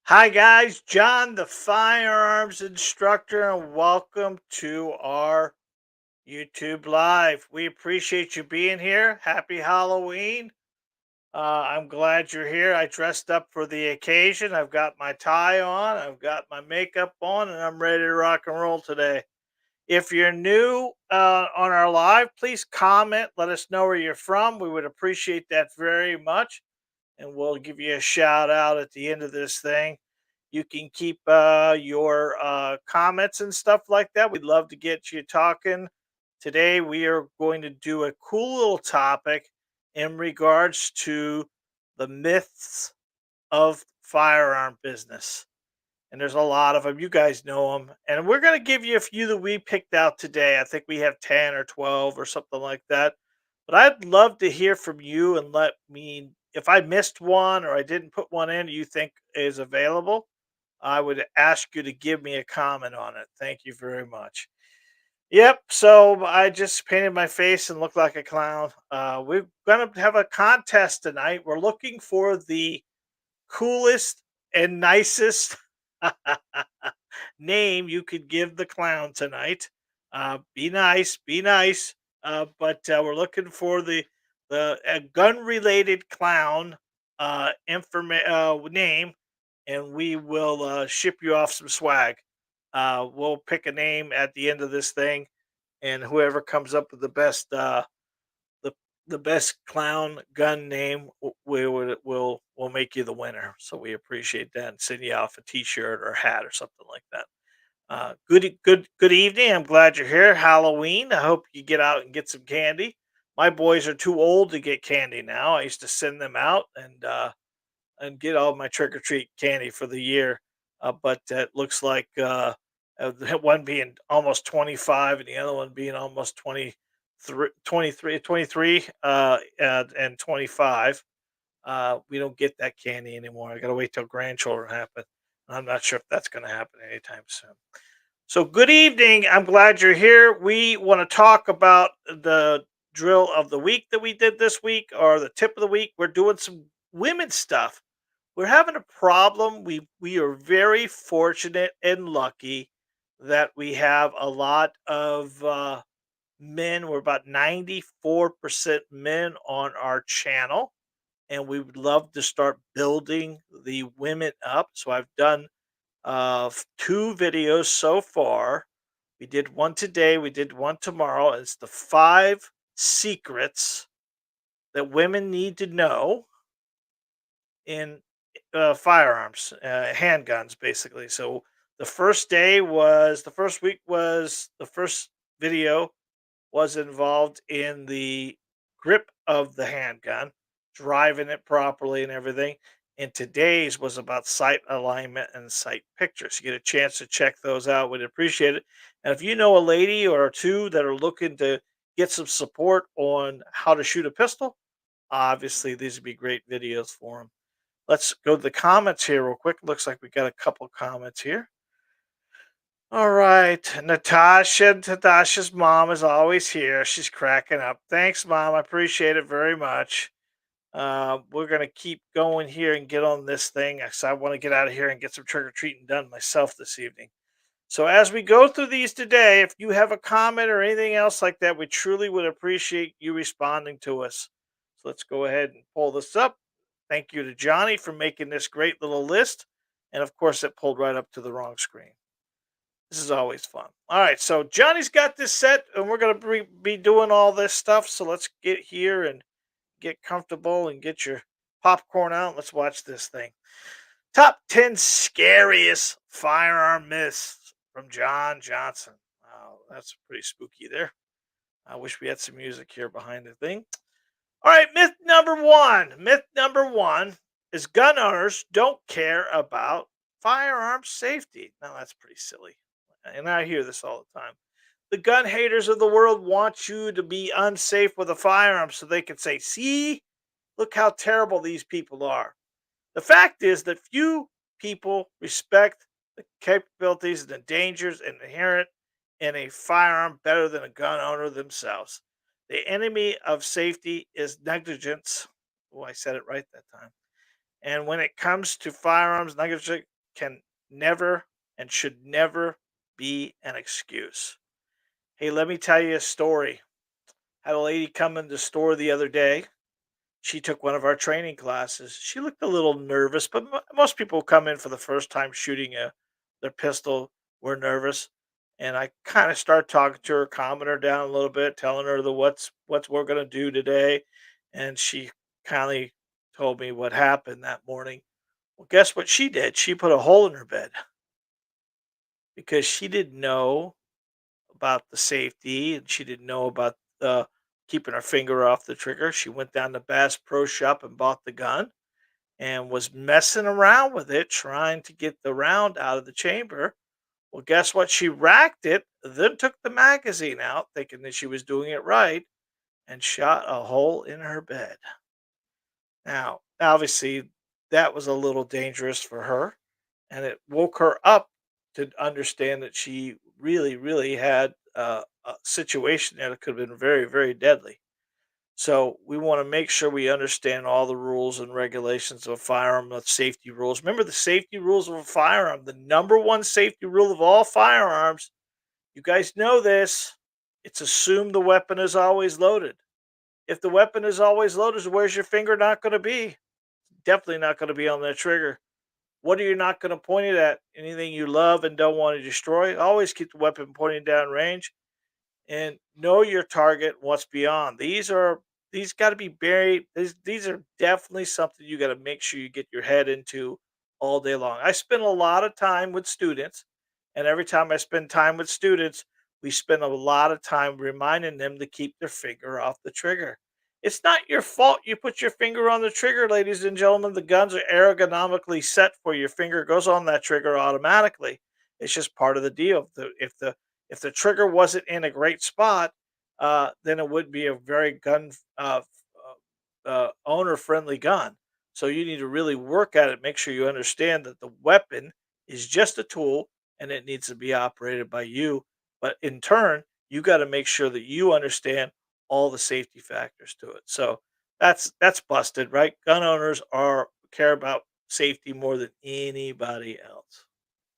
Hi, guys. John, the firearms instructor, and welcome to our YouTube Live. We appreciate you being here. Happy Halloween. I'm glad you're here. I dressed up for the occasion. I've got my tie on, I've got my makeup on, and I'm ready to rock and roll today. If you're new on our live, please comment. Let us know where you're from. We would appreciate that very much, and we'll give you a shout out at the end of this thing. You can keep your comments and stuff like that. We'd love to get you talking. Today, we are going to do a cool little topic in regards to the myths of firearm business. And there's a lot of them. You guys know them. And we're going to give you a few that we picked out today. I think we have 10 or 12 or something like that. But I'd love to hear from you and let me, if I missed one or I didn't put one in you think is available, I would ask you to give me a comment on it. Thank you very much. Yep. So I just painted my face and looked like a clown. We're going to have a contest tonight. We're looking for the coolest and nicest name you could give the clown tonight. Be nice, be nice. But we're looking for the gun related clown name, and we will ship you off some swag. We'll pick a name at the end of this thing, and whoever comes up with the the best clown gun name, we would will make you the winner. So we appreciate that and send you off a T-shirt or a hat or something like that. Good evening. I'm glad you're here. Halloween. I hope you get out and get some candy. My boys are too old to get candy now. I used to send them out and get all my trick or treat candy for the year. But it looks like the one being almost 25 and the other one being almost 23, and 25. We don't get that candy anymore. I got to wait till grandchildren happen. I'm not sure if that's going to happen anytime soon. So, good evening. I'm glad you're here. We want to talk about the drill of the week that we did this week, or the tip of the week. We're doing some women's stuff. We're having a problem. We are very fortunate and lucky that we have a lot of men. We're about 94% men on our channel, and we would love to start building the women up. So I've done two videos so far. We did one today, we did one tomorrow. It's the 5 secrets that women need to know in firearms, handguns, basically. So the first week was the first video was involved in the grip of the handgun, driving it properly and everything. And today's was about sight alignment and sight pictures. You get a chance to check those out. We'd appreciate it. And if you know a lady or two that are looking to get some support on how to shoot a pistol, obviously these would be great videos for them. Let's go to the comments here real quick. Looks like we got a couple comments here. All right. Natasha's mom is always here. She's cracking up. Thanks, Mom. I appreciate it very much. We're going to keep going here and get on this thing. I want to get out of here and get some trick or treating done myself this evening. So, as we go through these today, if you have a comment or anything else like that, we truly would appreciate you responding to us. So, let's go ahead and pull this up. Thank you to Johnny for making this great little list. And of course, it pulled right up to the wrong screen. This is always fun. All right, so Johnny's got this set, and we're going to be doing all this stuff. So let's get here and get comfortable and get your popcorn out. Let's watch this thing. Top 10 scariest firearm myths from John Johnson. Wow, that's pretty spooky there. I wish we had some music here behind the thing. All right, myth number one. Myth number one is gun owners don't care about firearm safety. Now, that's pretty silly. And I hear this all the time. The gun haters of the world want you to be unsafe with a firearm so they can say, see, look how terrible these people are. The fact is that few people respect the capabilities and the dangers inherent in a firearm better than a gun owner themselves. The enemy of safety is negligence. Oh, I said it right that time. And when it comes to firearms, negligence can never and should never be an excuse. Hey, let me tell you a story. Had a lady come in the store the other day. She took one of our training classes. She looked a little nervous, but most people who come in for the first time shooting their pistol were nervous. And I kind of start talking to her, calming her down a little bit, telling her the what's we're gonna do today. And she kindly told me what happened that morning. Well, guess what she did? She put a hole in her bed because she didn't know about the safety and she didn't know about keeping her finger off the trigger. She went down to Bass Pro Shop and bought the gun and was messing around with it, trying to get the round out of the chamber. Well, guess what? She racked it, then took the magazine out, thinking that she was doing it right, and shot a hole in her bed. Now, obviously, that was a little dangerous for her, and it woke her up to understand that she really, really had a situation that could have been very, very deadly. So we want to make sure we understand all the rules and regulations of a firearm, the safety rules. Remember the safety rules of a firearm. The number one safety rule of all firearms. You guys know this. It's assume the weapon is always loaded. If the weapon is always loaded, where's your finger not going to be? Definitely not going to be on that trigger. What are you not going to point it at? Anything you love and don't want to destroy? Always keep the weapon pointing down range and know your target, what's beyond. These got to be buried. These are definitely something you got to make sure you get your head into all day long. I spend a lot of time with students, and every time I spend time with students, we spend a lot of time reminding them to keep their finger off the trigger. It's not your fault you put your finger on the trigger, ladies and gentlemen. The guns are ergonomically set for your finger goes on that trigger automatically. It's just part of the deal. If the trigger wasn't in a great spot, then it would be a very owner friendly gun. So you need to really work at it. Make sure you understand that the weapon is just a tool and it needs to be operated by you. But in turn, you got to make sure that you understand all the safety factors to it. So that's busted, right? Gun owners are care about safety more than anybody else.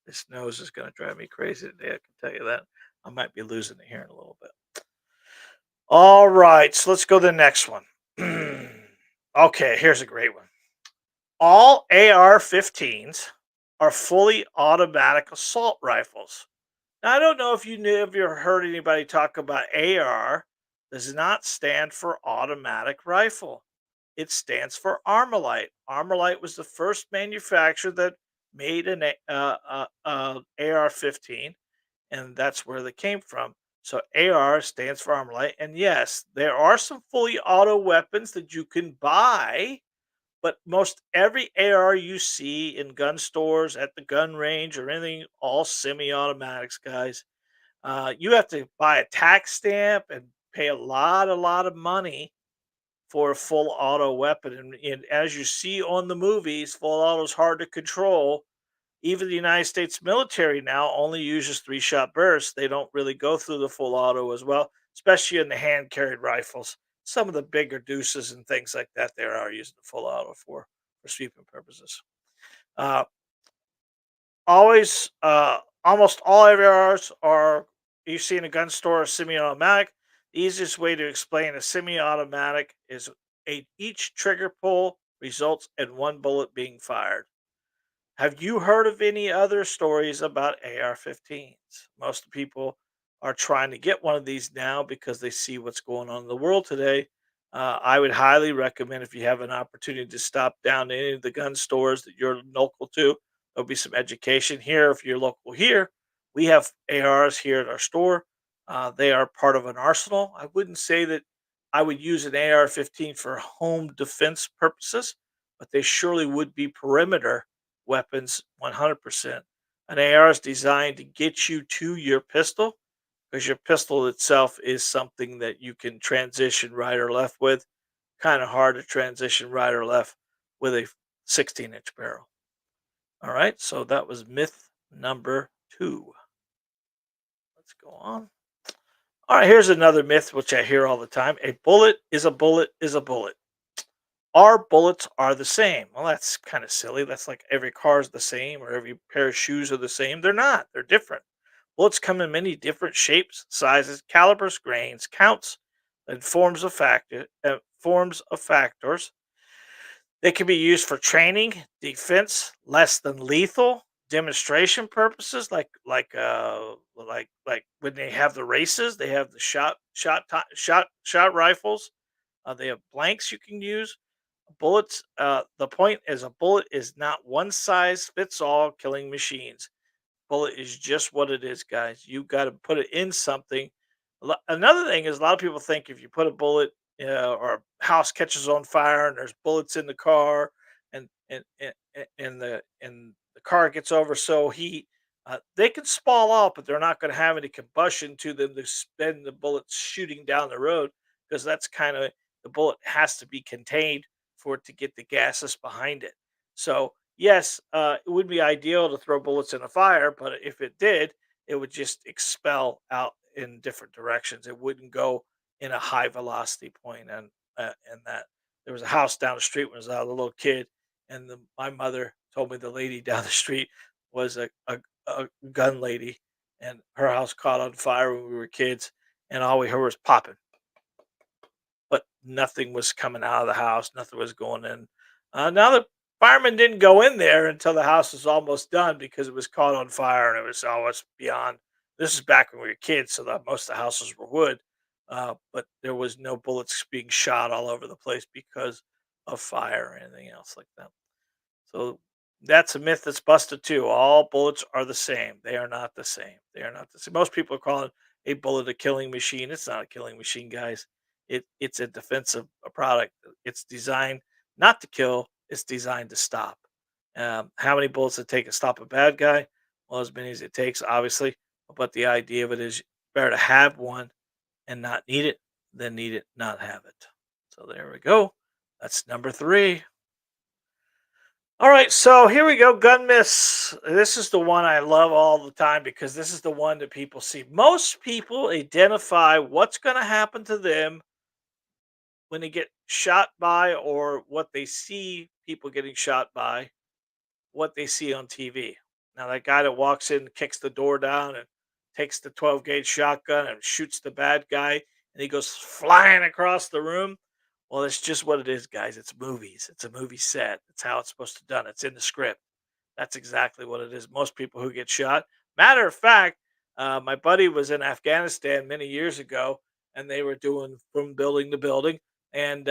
This nose is gonna drive me crazy today, I can tell you that. I might be losing it here in a little bit. All right, so let's go to the next one. Okay, here's a great one. All AR-15s are fully automatic assault rifles. Now, I don't know if you knew, if you ever heard anybody talk about AR does not stand for automatic rifle. It stands for Armalite. Armalite was the first manufacturer that made an AR-15, and that's where they came from. So AR stands for Armalite, and yes, there are some fully auto weapons that you can buy, but most every AR you see in gun stores, at the gun range, or anything, all semi-automatics, guys. You have to buy a tax stamp and pay a lot of money for a full auto weapon. And as you see on the movies, full auto is hard to control. Even the United States military now only uses three-shot bursts. They don't really go through the full auto as well, especially in the hand-carried rifles. Some of the bigger deuces and things like that, they are using the full auto for sweeping purposes. Uh, almost all ARs are you see in a gun store are semi-automatic. The easiest way to explain a semi-automatic is each trigger pull results in one bullet being fired. Have you heard of any other stories about AR-15s? Most people are trying to get one of these now because they see what's going on in the world today. I would highly recommend if you have an opportunity to stop down to any of the gun stores that you're local to. There'll be some education here. If you're local here, we have ARs here at our store. They are part of an arsenal. I wouldn't say that I would use an AR-15 for home defense purposes, but they surely would be perimeter weapons 100%. An AR is designed to get you to your pistol because your pistol itself is something that you can transition right or left with. Kind of hard to transition right or left with a 16-inch barrel. All right, so that was myth number 2. Let's go on. All right, here's another myth which I hear all the time. A bullet is a bullet is a bullet. Our bullets are the same. Well, that's kind of silly. That's like every car is the same or every pair of shoes are the same. They're not. They're different. Bullets come in many different shapes, sizes, calibers, grains, counts, and forms of factors. They can be used for training, defense, less than lethal, demonstration purposes, like when they have the races, they have the shot rifles. They have blanks you can use. Bullets. The point is, a bullet is not one size fits all killing machines. Bullet is just what it is, guys. You got to put it in something. Another thing is, a lot of people think if you put a bullet or a house catches on fire and there's bullets in the car, and the car gets over so heat, they can spall off, but they're not going to have any combustion to them to spend the bullets shooting down the road because that's kind of the bullet has to be contained for it to get the gases behind it. So yes, it would be ideal to throw bullets in a fire, but if it did, it would just expel out in different directions. It wouldn't go in a high velocity point. And that there was a house down the street when I was a little kid, and my mother told me the lady down the street was a gun lady, and her house caught on fire when we were kids, and all we heard was popping, but nothing was coming out of the house. Nothing was going in. Now the firemen didn't go in there until the house was almost done because it was caught on fire and it was almost beyond. This is back when we were kids, so that most of the houses were wood, but there was no bullets being shot all over the place because of fire or anything else like that. So that's a myth that's busted too. All bullets are the same. They are not the same. They are not the same. Most people are calling a bullet a killing machine. It's not a killing machine, guys. It's a defensive product. It's designed not to kill. It's designed to stop. How many bullets it take to stop a bad guy? Well, as many as it takes, obviously. But the idea of it is better to have one and not need it than need it not have it. So there we go. That's number three. All right, so here we go. Gun myths. This is the one I love all the time because this is the one that people see. Most people identify what's going to happen to them when they get shot by or what they see people getting shot by, what they see on TV. Now, that guy that walks in, kicks the door down, and takes the 12 gauge shotgun and shoots the bad guy, and he goes flying across the room. Well, it's just what it is, guys. It's movies. It's a movie set. It's how it's supposed to be done. It's in the script. That's exactly what it is. Most people who get shot. Matter of fact, my buddy was in Afghanistan many years ago, and they were doing from building to building. And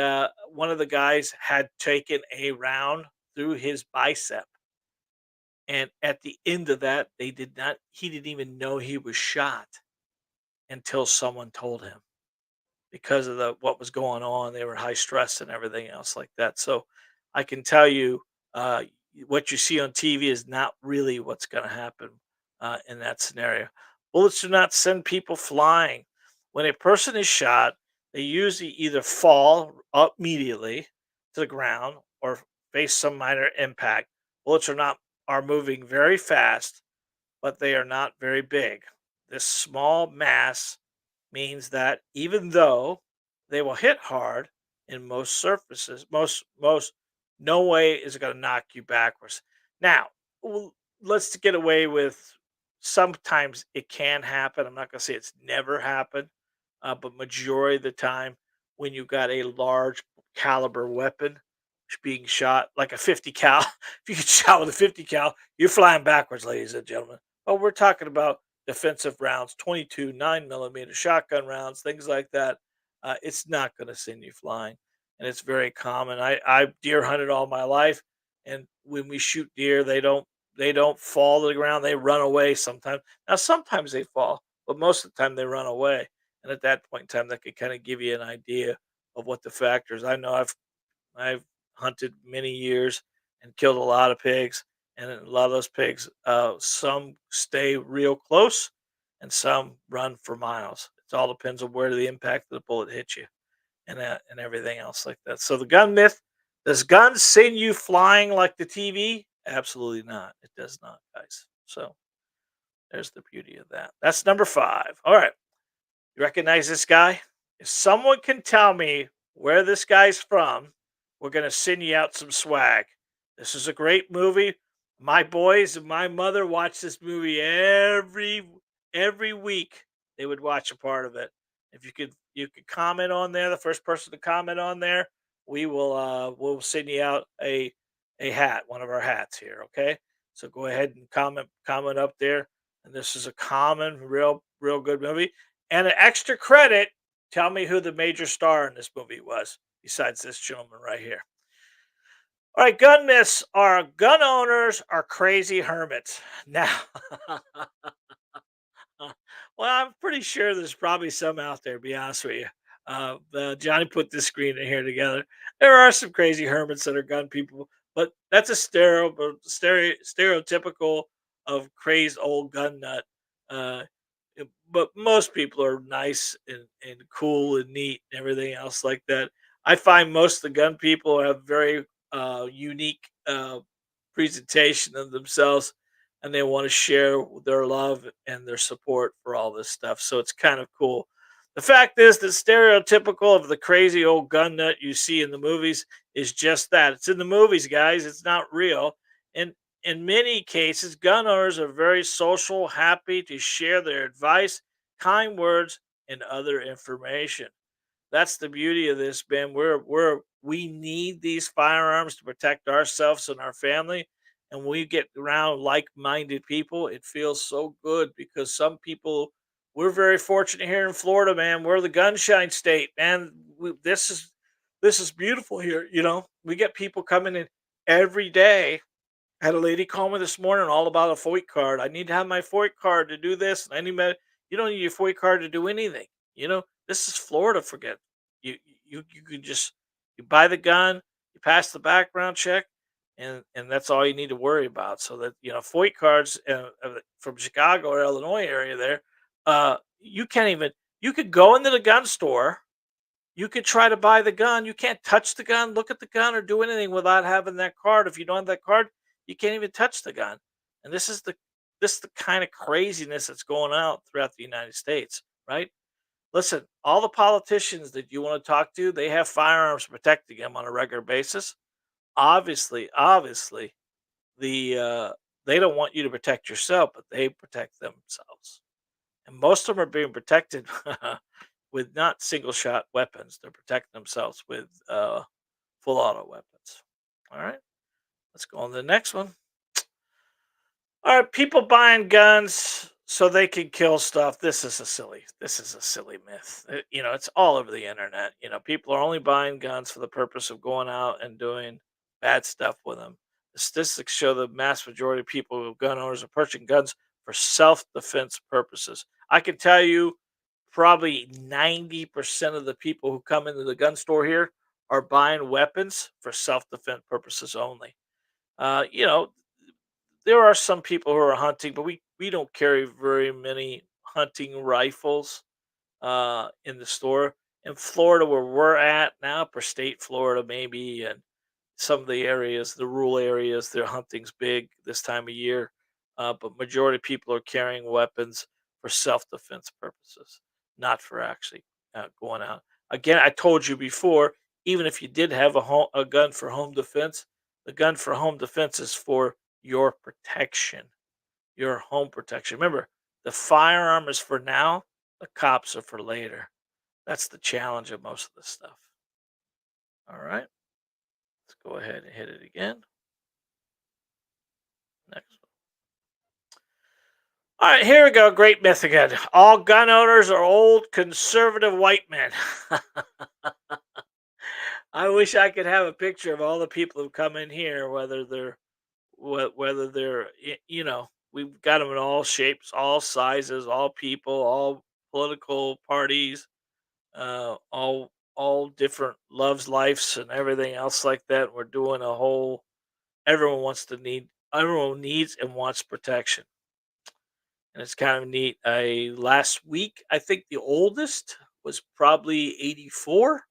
one of the guys had taken a round through his bicep, and at the end of that, they did not. He didn't even know he was shot until someone told him because of the what was going on. They were high stress and everything else like that. So I can tell you, what you see on TV is not really what's going to happen in that scenario. Bullets do not send people flying. When a person is shot, they usually either fall up immediately to the ground or face some minor impact. Bullets are moving very fast, but they are not very big. This small mass means that even though they will hit hard in most surfaces, most no way is it going to knock you backwards. Now, let's get away with sometimes it can happen. I'm not going to say it's never happened, but majority of the time when you got a large caliber weapon being shot like a 50 cal, if you get shot with a 50 cal, you're flying backwards, ladies and gentlemen. But we're talking about defensive rounds, 22, 9 millimeter shotgun rounds, things like that. It's not going to send you flying. And it's very common. I deer hunted all my life. And when we shoot deer, they don't fall to the ground. They run away sometimes. Now, sometimes they fall, but most of the time they run away. And at that point in time, that could kind of give you an idea of what the factors. I know I've hunted many years and killed a lot of pigs, and a lot of those pigs, some stay real close, and some run for miles. It all depends on where the impact of the bullet hits you, and everything else like that. So the gun myth: does guns send you flying like the TV? Absolutely not. It does not, guys. So there's the beauty of that. That's number five. All right, you recognize this guy? If someone can tell me where this guy's from, we're gonna send you out some swag. This is a great movie. My boys and my mother watch this movie every week. They would watch a part of it. If you could comment on there, the first person to comment on there, we'll send you out a hat, one of our hats here, okay? So go ahead and comment up there. And this is a common, real good movie. And an extra credit, tell me who the major star in this movie was, besides this gentleman right here. All right, gun myths are gun owners are crazy hermits. Now, well, I'm pretty sure there's probably some out there, to be honest with you. Johnny put this screen in here together. There are some crazy hermits that are gun people, but that's a stereotypical of crazed old gun nut. Uh, but most people are nice and cool and neat and everything else like that. I find most of the gun people have very unique presentation of themselves, and they want to share their love and their support for all this stuff. So it's kind of cool. The fact is that stereotypical of the crazy old gun nut you see in the movies is just that. It's in the movies, guys. It's not real. And in many cases, gun owners are very social, happy to share their advice, kind words, and other information. That's the beauty of this, man. We need these firearms to protect ourselves and our family. And when we get around like-minded people, it feels so good because some people we're very fortunate here in Florida, man. We're the gunshine state, man. This is beautiful here. We get people coming in every day. I had a lady call me this morning all about a FOIC card. I need to have my FOIC card to do this. And I need you don't need your FOIC card to do anything. This is Florida. Forget you can just you buy the gun, you pass the background check, and that's all you need to worry about. So that FOIC cards from Chicago or Illinois area there, you can't even you could go into the gun store, you could try to buy the gun. You can't touch the gun, look at the gun, or do anything without having that card. If you don't have that card, you can't even touch the gun. And this is the kind of craziness that's going out throughout the United States, right? Listen, all the politicians that you want to talk to, they have firearms protecting them on a regular basis. Obviously, they don't want you to protect yourself, but they protect themselves. And most of them are being protected with not single shot weapons. They're protecting themselves with full auto weapons. All right, let's go on to the next one. All right, people buying guns so they can kill stuff. This is a silly myth. It's all over the internet. People are only buying guns for the purpose of going out and doing bad stuff with them. The statistics show the mass majority of people, gun owners, are purchasing guns for self-defense purposes. I can tell you, probably 90% of the people who come into the gun store here are buying weapons for self-defense purposes only. Uh, you know, there are some people who are hunting, but we don't carry very many hunting rifles in the store. In Florida, where we're at now, per state Florida, maybe, and some of the areas, the rural areas, their hunting's big this time of year. But majority of people are carrying weapons for self-defense purposes, not for actually going out. Again, I told you before, even if you did have a gun for home defense, the gun for home defense is for your protection, your home protection. Remember, the firearm is for now, the cops are for later. That's the challenge of most of this stuff. All right, let's go ahead and hit it again. Next. All right, here we go. Great myth again. All gun owners are old conservative white men. I wish I could have a picture of all the people who come in here, whether they're we've got them in all shapes, all sizes, all people, all political parties, all different loves, lives, and everything else like that. We're doing a whole. Everyone needs and wants protection, and it's kind of neat. I last week, I think the oldest was probably 84,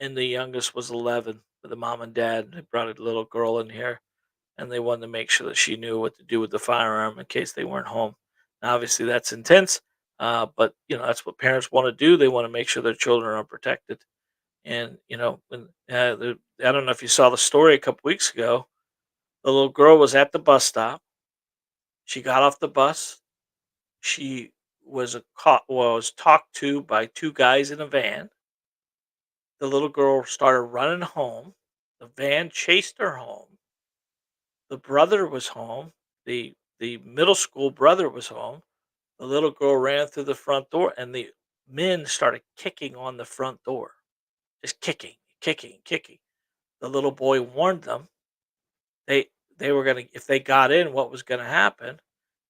and the youngest was 11. With the mom and dad, they brought a little girl in here, and they wanted to make sure that she knew what to do with the firearm in case they weren't home. Now, obviously, that's intense, but that's what parents want to do. They want to make sure their children are protected, And I don't know if you saw the story a couple weeks ago. The little girl was at the bus stop. She got off the bus. She was talked to by two guys in a van. The little girl started running home. The van chased her home. The brother was home. The middle school brother was home. The little girl ran through the front door, and the men started kicking on the front door, just kicking, kicking, kicking. The little boy warned them. They they were gonna if they got in, what was gonna happen,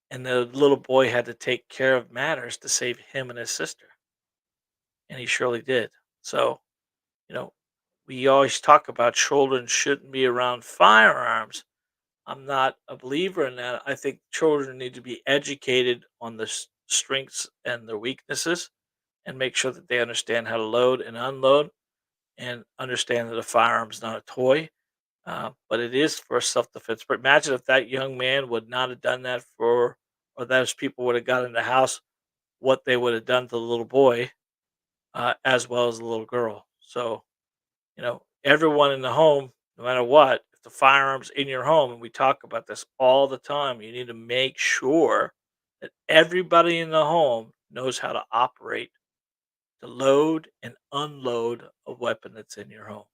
and the little boy had to take care of matters to save him and his sister, and he surely did. So, you know, we always talk about children shouldn't be around firearms. I'm not a believer in that. I think children need to be educated on the strengths and their weaknesses, and make sure that they understand how to load and unload, and understand that a firearm is not a toy, but it is for self defense. But imagine if that young man would not have done that or those people would have got in the house, what they would have done to the little boy, as well as the little girl. So, everyone in the home, no matter what, if the firearms in your home, and we talk about this all the time, you need to make sure that everybody in the home knows how to operate, to load and unload a weapon that's in your home.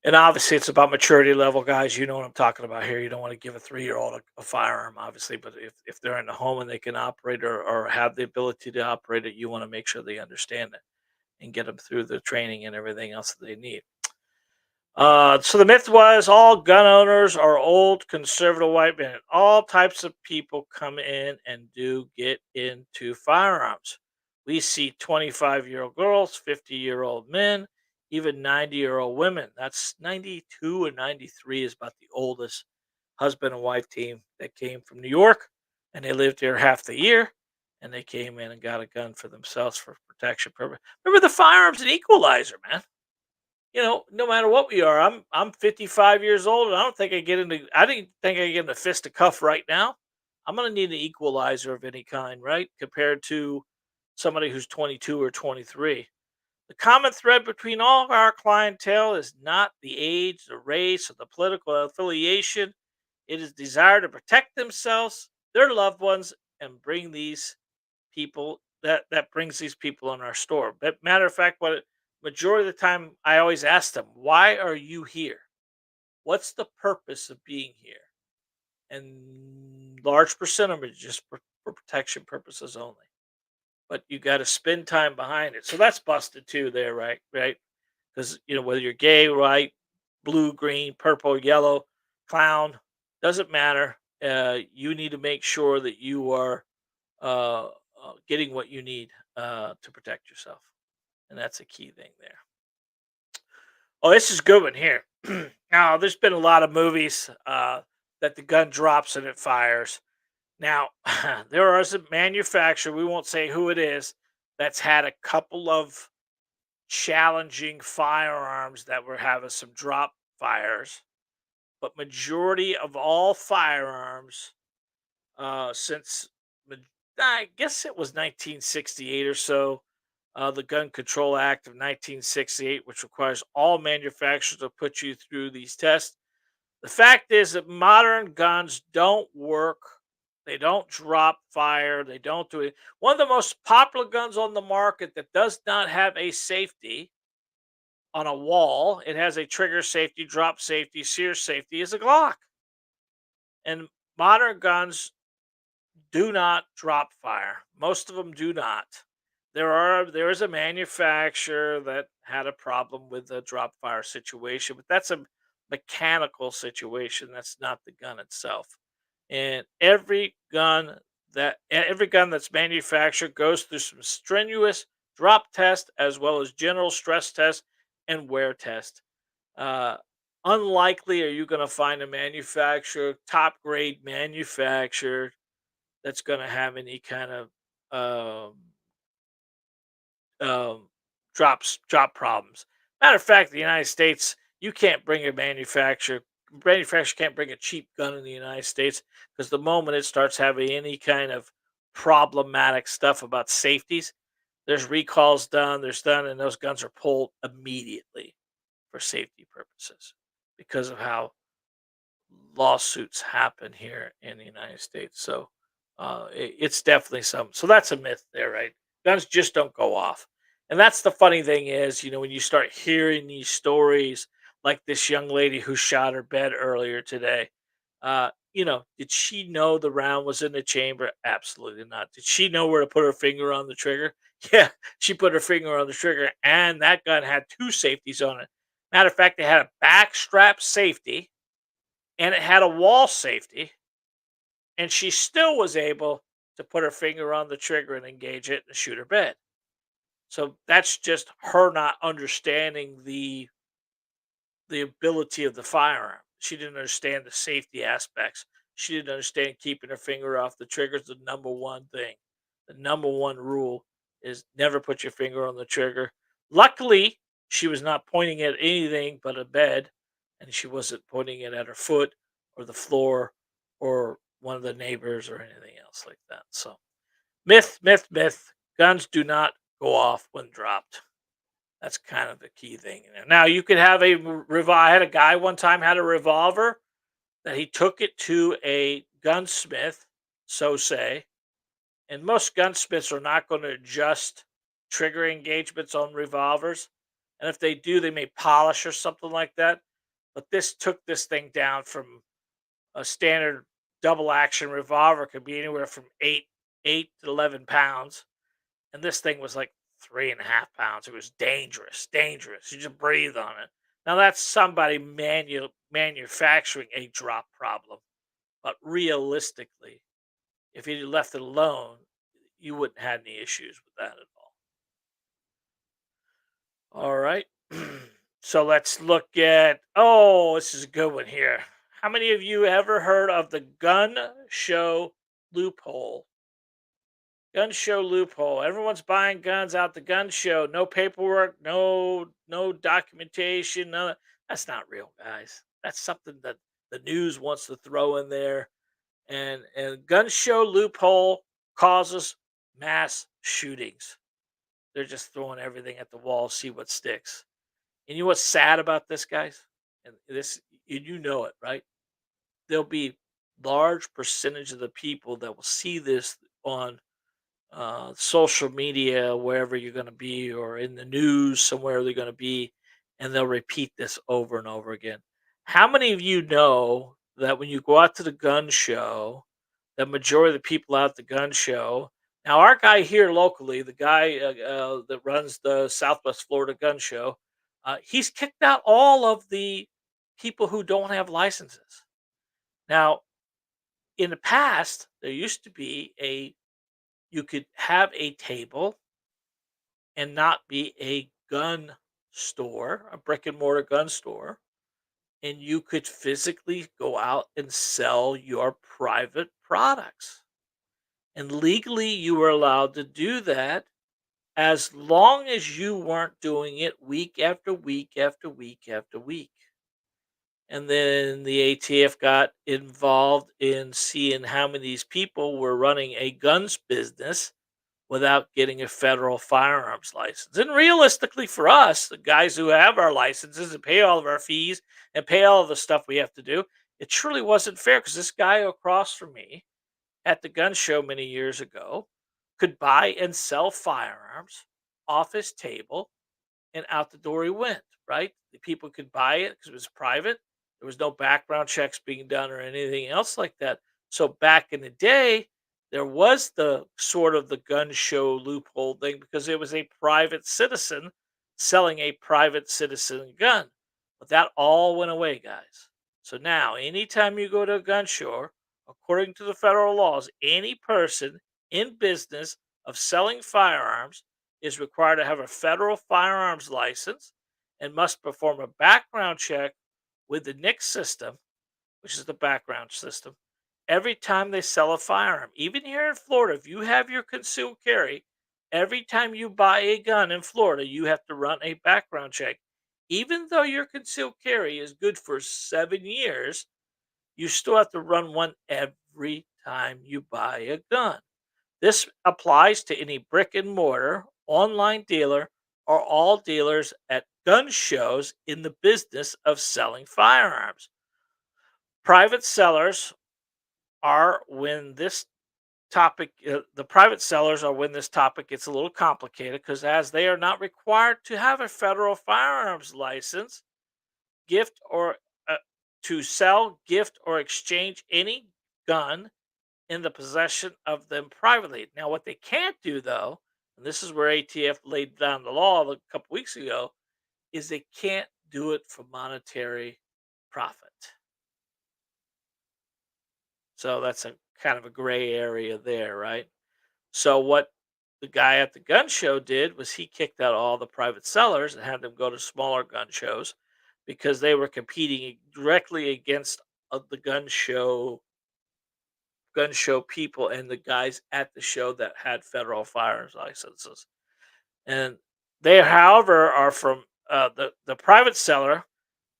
And obviously, it's about maturity level, guys. You know what I'm talking about here. You don't want to give a 3-year-old a firearm, obviously, but if they're in the home and they can operate or have the ability to operate it, you want to make sure they understand it and get them through the training and everything else that they need. So the myth was all gun owners are old conservative white men. All types of people come in and do get into firearms. We see 25-year-old girls, 50-year-old men, even 90-year-old women. That's 92 and 93 is about the oldest husband and wife team that came from New York, and they lived here half the year, and they came in and got a gun for themselves for protection purpose. Remember, the firearms an equalizer, man. No matter what we are, I'm 55 years old, and I didn't think I get in a fist of cuff right now. I'm gonna need an equalizer of any kind, right? Compared to somebody who's 22 or 23. The common thread between all of our clientele is not the age, the race, or the political affiliation. It is desire to protect themselves, their loved ones, and bring these people that brings these people in our store. But matter of fact, what majority of the time I always ask them, why are you here? What's the purpose of being here? And large percentage just for protection purposes only. But you got to spend time behind it. So that's busted too there, right? Right? Because whether you're gay, white, blue, green, purple, yellow, clown, doesn't matter. You need to make sure that you are uh, getting what you need to protect yourself, and that's a key thing there. Oh, this is a good one here. Now, there's been a lot of movies that the gun drops and it fires. Now, there is a manufacturer, we won't say who it is, that's had a couple of challenging firearms that were having some drop fires. But majority of all firearms since I guess it was 1968 or so, the Gun Control Act of 1968, which requires all manufacturers to put you through these tests. The fact is that modern guns don't work. They don't drop fire. They don't do it. One of the most popular guns on the market that does not have a safety on a wall, it has a trigger safety, drop safety, sear safety, is a Glock. And modern guns do not drop fire. Most of them do not. There is a manufacturer that had a problem with the drop fire situation, but that's a mechanical situation. That's not the gun itself. And every gun that's manufactured goes through some strenuous drop test as well as general stress test and wear test. Uh, Unlikely are you going to find a manufacturer, top grade manufacturer, that's gonna have any kind of um, drop problems. Matter of fact, the United States, you can't bring a manufacturer can't bring a cheap gun in the United States because the moment it starts having any kind of problematic stuff about safeties, There's recalls done, there's done, and those guns are pulled immediately for safety purposes because of how lawsuits happen here in the United States. So it's definitely some. So that's a myth there, right? Guns just don't go off. And that's the funny thing is, when you start hearing these stories, like this young lady who shot her bed earlier today, did she know the round was in the chamber? Absolutely not. Did she know where to put her finger on the trigger? Yeah, she put her finger on the trigger, and that gun had two safeties on it. Matter of fact, they had a back strap safety and it had a wall safety, and she still was able to put her finger on the trigger and engage it and shoot her bed. So that's just her not understanding the ability of the firearm. She didn't understand the safety aspects. She didn't understand keeping her finger off the trigger is the number one thing. The number one rule is never put your finger on the trigger. Luckily, she was not pointing at anything but a bed, and she wasn't pointing it at her foot or the floor or one of the neighbors or anything else like that. So, myth, myth, myth. Guns do not go off when dropped. That's kind of the key thing. Now you could have I had a guy one time had a revolver that he took it to a gunsmith, so say, and most gunsmiths are not going to adjust trigger engagements on revolvers, and if they do, they may polish or something like that. But this took this thing down from a standard double action revolver could be anywhere from eight to 11 pounds, and this thing was like 3.5 pounds. It was dangerous, dangerous. You just breathe on it. Now that's somebody manufacturing a drop problem, but realistically, if you left it alone, you wouldn't have any issues with that at all. All right. So let's look at. Oh, this is a good one here. How many of you ever heard of the gun show loophole? Gun show loophole. Everyone's buying guns out the gun show. No paperwork, no documentation. None. That's not real, guys. That's something that the news wants to throw in there. And gun show loophole causes mass shootings. They're just throwing everything at the wall, see what sticks. And you know what's sad about this, guys? And you know it, right? There'll be large percentage of the people that will see this on social media, wherever you're going to be, or in the news somewhere they're going to be, and they'll repeat this over and over again. How many of you know that when you go out to the gun show, the majority of the people out at the gun show, now our guy here locally, the guy that runs the Southwest Florida Gun Show, he's kicked out all of the people who don't have licenses. Now, in the past, there used to be you could have a table and not be a gun store, a brick and mortar gun store, and you could physically go out and sell your private products. And legally, you were allowed to do that as long as you weren't doing it week after week after week after week. And then the ATF got involved in seeing how many of these people were running a guns business without getting a federal firearms license. And realistically, for us, the guys who have our licenses and pay all of our fees and pay all of the stuff we have to do, it truly wasn't fair because this guy across from me at the gun show many years ago could buy and sell firearms off his table, and out the door he went, right? The people could buy it because it was private. There was no background checks being done or anything else like that. So back in the day, there was the sort of the gun show loophole thing because it was a private citizen selling a private citizen gun. But that all went away, guys. So now, anytime you go to a gun show, according to the federal laws, any person in business of selling firearms is required to have a federal firearms license and must perform a background check with the NICS system, which is the background system, every time they sell a firearm. Even here in Florida, if you have your concealed carry, every time you buy a gun in Florida, you have to run a background check. Even though your concealed carry is good for 7 years, you still have to run one every time you buy a gun. This applies to any brick and mortar online dealer, are all dealers at gun shows in the business of selling firearms. Private sellers are when this the private sellers are when this topic gets a little complicated because as they are not required to have a federal firearms license, gift or uh, to sell, gift, or exchange any gun in the possession of them privately. Now, what they can't do, though, and this is where ATF laid down the law a couple weeks ago, is they can't do it for monetary profit. So that's a kind of a gray area there, right? So what the guy at the gun show did was he kicked out all the private sellers and had them go to smaller gun shows because they were competing directly against the gun show people and the guys at the show that had federal firearms licenses. And they, however, are from the private seller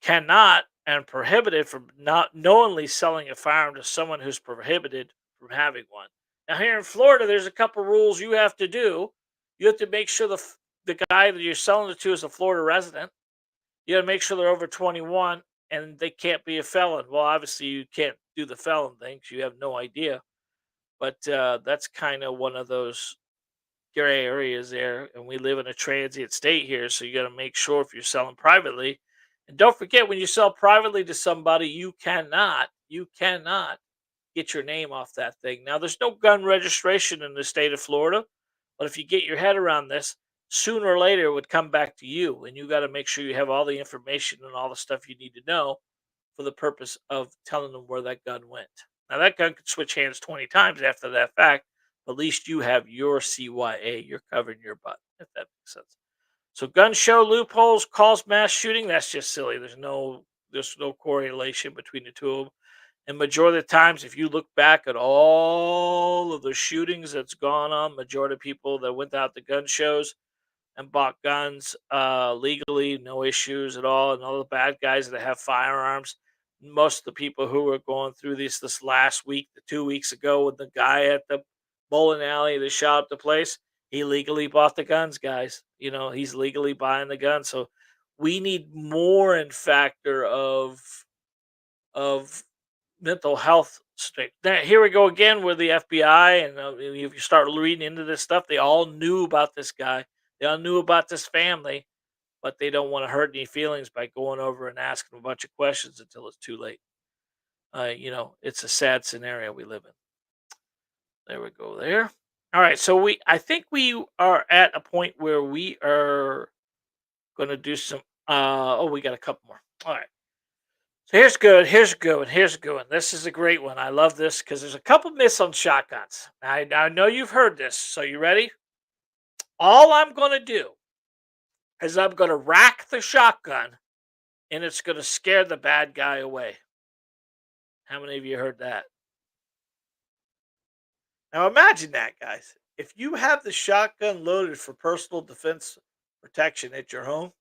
cannot and prohibited from not knowingly selling a firearm to someone who's prohibited from having one. Now, here in Florida, there's a couple rules you have to do. You have to make sure the guy that you're selling it to is a Florida resident. You got to make sure they're over 21 and they can't be a felon. Well, obviously, you can't do the felon thing 'cause you have no idea. But that's kind of one of those gray areas there. And we live in a transient state here. So you got to make sure if you're selling privately. And don't forget, when you sell privately to somebody, you cannot get your name off that thing. Now, there's no gun registration in the state of Florida, but if you get your head around this, sooner or later it would come back to you, and you got to make sure you have all the information and all the stuff you need to know for the purpose of telling them where that gun went. Now, that gun could switch hands 20 times after that fact, but at least you have your CYA. You're covering your butt, if that makes sense. So, gun show loopholes, cause mass shooting. That's just silly. There's no correlation between the two of them. And majority of the times, if you look back at all of the shootings that's gone on, majority of people that went out to gun shows and bought guns legally, no issues at all, and all the bad guys that have firearms. Most of the people who were going through this last week, the 2 weeks ago, with the guy at the bowling alley that shot up the place, he legally bought the guns, guys. He's legally buying the guns. So we need more in factor of mental health state. Here we go again with the FBI, and if you start reading into this stuff, they all knew about this guy. They all knew about this family, but they don't want to hurt any feelings by going over and asking a bunch of questions until it's too late. It's a sad scenario we live in. There we go. There. All right. So I think we are at a point where we are going to do some. Oh, we got a couple more. All right. So here's good. Here's a good one. Here's a good one. This is a great one. I love this because there's a couple myths on shotguns. I know you've heard this. So you ready? All I'm going to do is I'm going to rack the shotgun and it's going to scare the bad guy away. How many of you heard that? Now imagine that, guys. If you have the shotgun loaded for personal defense protection at your home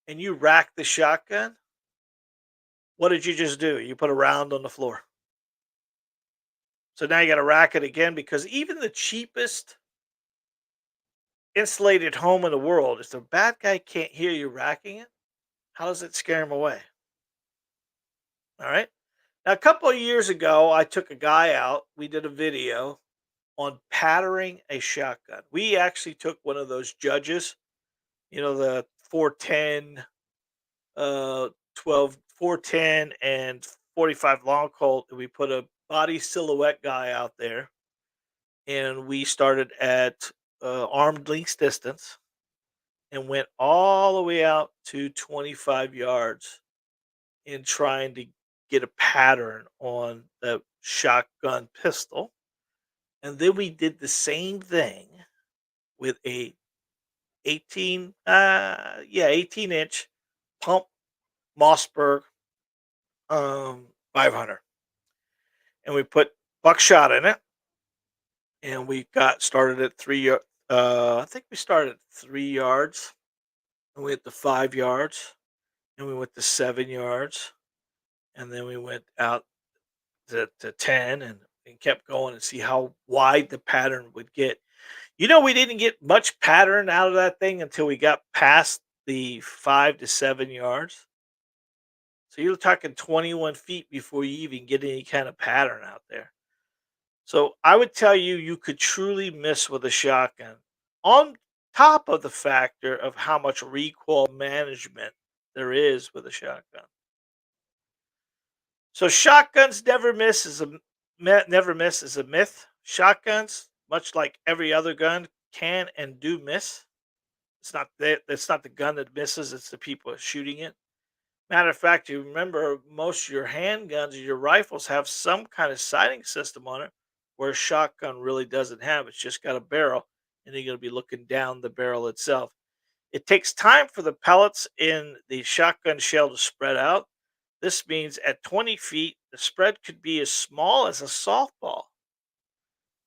and you rack the shotgun, what did you just do? You put a round on the floor. So now you got to rack it again because even the cheapest insulated home in the world, if the bad guy can't hear you racking it, how does it scare him away? All right. Now, a couple of years ago, I took a guy out. We did a video on patterning a shotgun. We actually took one of those judges, the 410, 12, 410, and 45 long colt. And we put a body silhouette guy out there. And we started at armed length distance and went all the way out to 25 yards in trying to get a pattern on the shotgun pistol. And then we did the same thing with a 18-inch pump Mossberg 500. And we put buckshot in it and we got started at 3 yards. I think we started at 3 yards and we went to 5 yards and we went to 7 yards and then we went out to 10 and kept going and see how wide the pattern would get. We didn't get much pattern out of that thing until we got past the 5 to 7 yards. So you're talking 21 feet before you even get any kind of pattern out there. So I would tell you, you could truly miss with a shotgun. On top of the factor of how much recoil management there is with a shotgun. So shotguns never miss is a myth. Shotguns, much like every other gun, can and do miss. It's not the gun that misses; it's the people shooting it. Matter of fact, you remember most of your handguns or your rifles have some kind of sighting system on it, where a shotgun really doesn't have. It's just got a barrel, and you're going to be looking down the barrel itself. It takes time for the pellets in the shotgun shell to spread out. This means at 20 feet, the spread could be as small as a softball.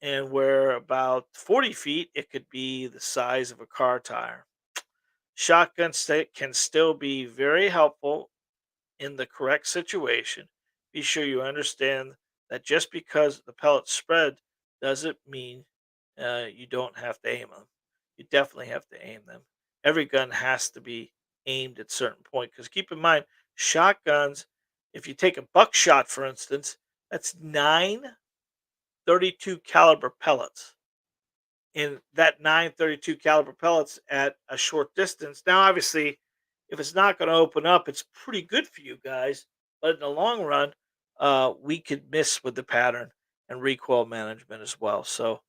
And where about 40 feet, it could be the size of a car tire. Shotgun stick can still be very helpful in the correct situation. Be sure you understand that just because the pellets spread doesn't mean you don't have to aim them. You definitely have to aim them. Every gun has to be aimed at certain point because keep in mind, shotguns. If you take a buckshot, for instance, that's 9 32 caliber pellets in that 9 32 caliber pellets at a short distance. Now, obviously, if it's not going to open up, it's pretty good for you guys. But in the long run, we could miss with the pattern and recoil management as well. So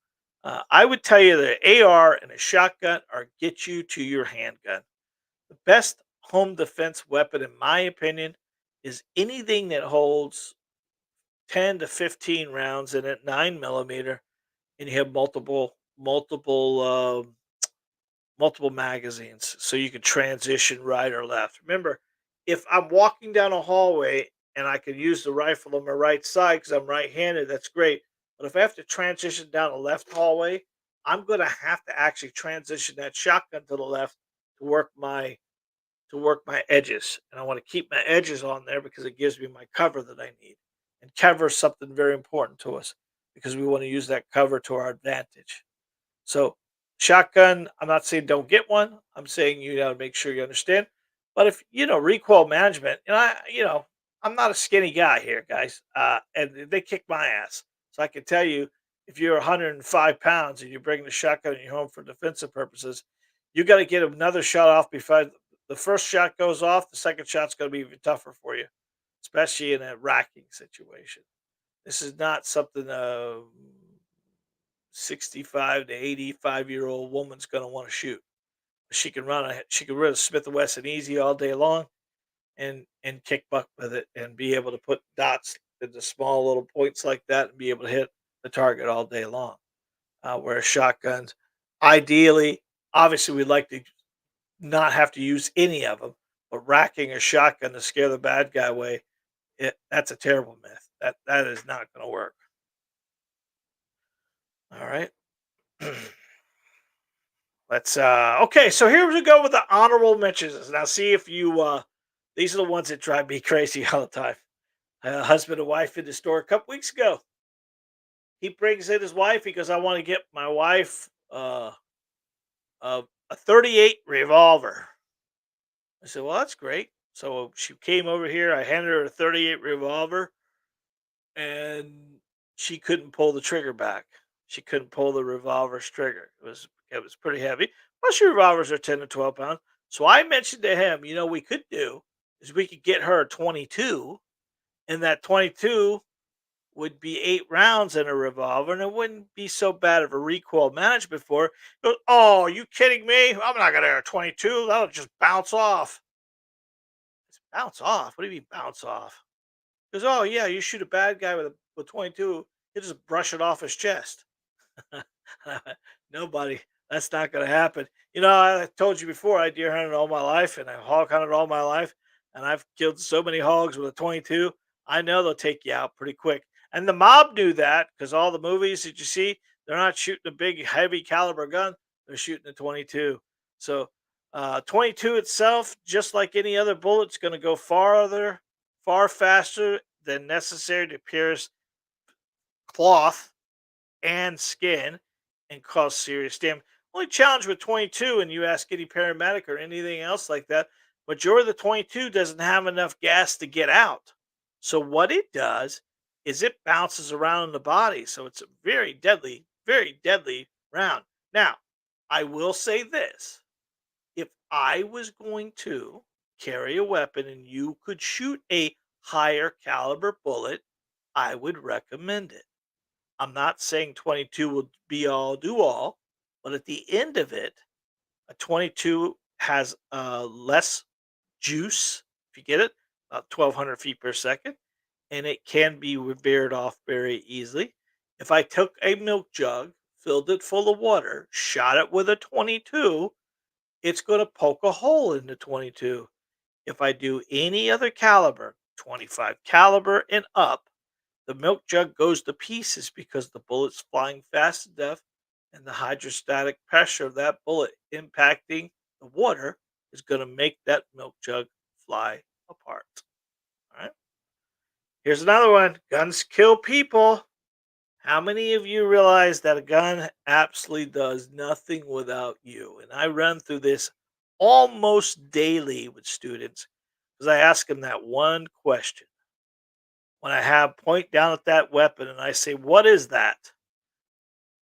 I would tell you that AR and a shotgun are get you to your handgun. The best home defense weapon, in my opinion, is anything that holds 10 to 15 rounds in it, 9 millimeter, and you have multiple magazines so you can transition right or left. Remember, if I'm walking down a hallway and I can use the rifle on my right side because I'm right-handed, that's great. But if I have to transition down a left hallway, I'm going to have to actually transition that shotgun to the left to work my edges. And I want to keep my edges on there because it gives me my cover that I need. And cover is something very important to us because we want to use that cover to our advantage. So, shotgun, I'm not saying don't get one. I'm saying you got to make sure you understand. But if recoil management, I'm not a skinny guy here, guys, and they kick my ass. So I can tell you, if you're 105 pounds and you're bringing the shotgun in your home for defensive purposes, you got to get another shot off before the first shot goes off. The second shot's going to be even tougher for you, especially in a racking situation. This is not something 65 to 85-year-old woman's going to want to shoot. She can run a Smith and Wesson easy all day long and kick buck with it and be able to put dots into small little points like that and be able to hit the target all day long. Whereas shotguns, ideally, obviously, we'd like to not have to use any of them, but racking a shotgun to scare the bad guy away, that's a terrible myth. That is not going to work. All right. Let's okay, so here we go with the honorable mentions. Now see if you these are the ones that drive me crazy all the time. Husband and wife in the store a couple weeks ago. He brings in his wife. He goes, I want to get my wife a 38 revolver. I said, well, that's great. So she came over here. I handed her a 38 revolver, and she couldn't pull the trigger back. She couldn't pull the revolver's trigger. It was pretty heavy. Most your revolvers are 10 to 12 pounds. So I mentioned to him, we could do is we could get her a 22, and that 22 would be 8 rounds in a revolver, and it wouldn't be so bad of a recoil management for her. He goes, oh, are you kidding me? I'm not gonna have a 22. That'll just bounce off. I said, bounce off? What do you mean bounce off? He goes, oh yeah, you shoot a bad guy with 22, he'll just brush it off his chest. Nobody. That's not going to happen. I told you before, I deer hunted all my life and I hog hunted all my life, and I've killed so many hogs with a 22. I know they'll take you out pretty quick. And the mob knew that because all the movies that you see, they're not shooting a big, heavy caliber gun. They're shooting a 22. So, 22 itself, just like any other bullet, is going to go farther, far faster than necessary to pierce cloth and skin. and cause serious damage. Only challenge with 22, and you ask any paramedic or anything else like that, majority of the 22 doesn't have enough gas to get out. So what it does is it bounces around in the body. So it's a very deadly round. Now, I will say this: if I was going to carry a weapon and you could shoot a higher caliber bullet, I would recommend it. I'm not saying 22 will be all do all, but at the end of it, a 22 has less juice, if you get it, about 1,200 feet per second, and it can be veered off very easily. If I took a milk jug, filled it full of water, shot it with a 22, it's going to poke a hole in the 22. If I do any other caliber, 25 caliber and up, the milk jug goes to pieces because the bullet's flying fast enough and the hydrostatic pressure of that bullet impacting the water is going to make that milk jug fly apart. All right. Here's another one: guns kill people. How many of you realize that a gun absolutely does nothing without you? And I run through this almost daily with students because I ask them that one question. When I have point down at that weapon and I say, "What is that?"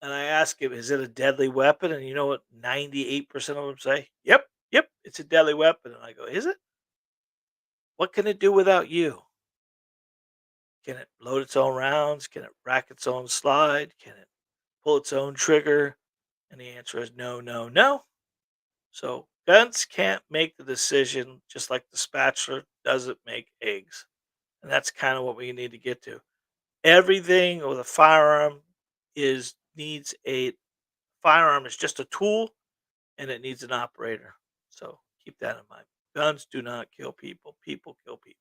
And I ask him, "Is it a deadly weapon?" And you know what 98% of them say? "Yep, yep, it's a deadly weapon." And I go, "Is it? What can it do without you? Can it load its own rounds? Can it rack its own slide? Can it pull its own trigger?" And the answer is no, no, no. So guns can't make the decision just like the spatula doesn't make eggs. And that's kind of what we need to get to. Everything with a firearm is needs a firearm is just a tool and it needs an operator. So keep that in mind. Guns do not kill people. People kill people.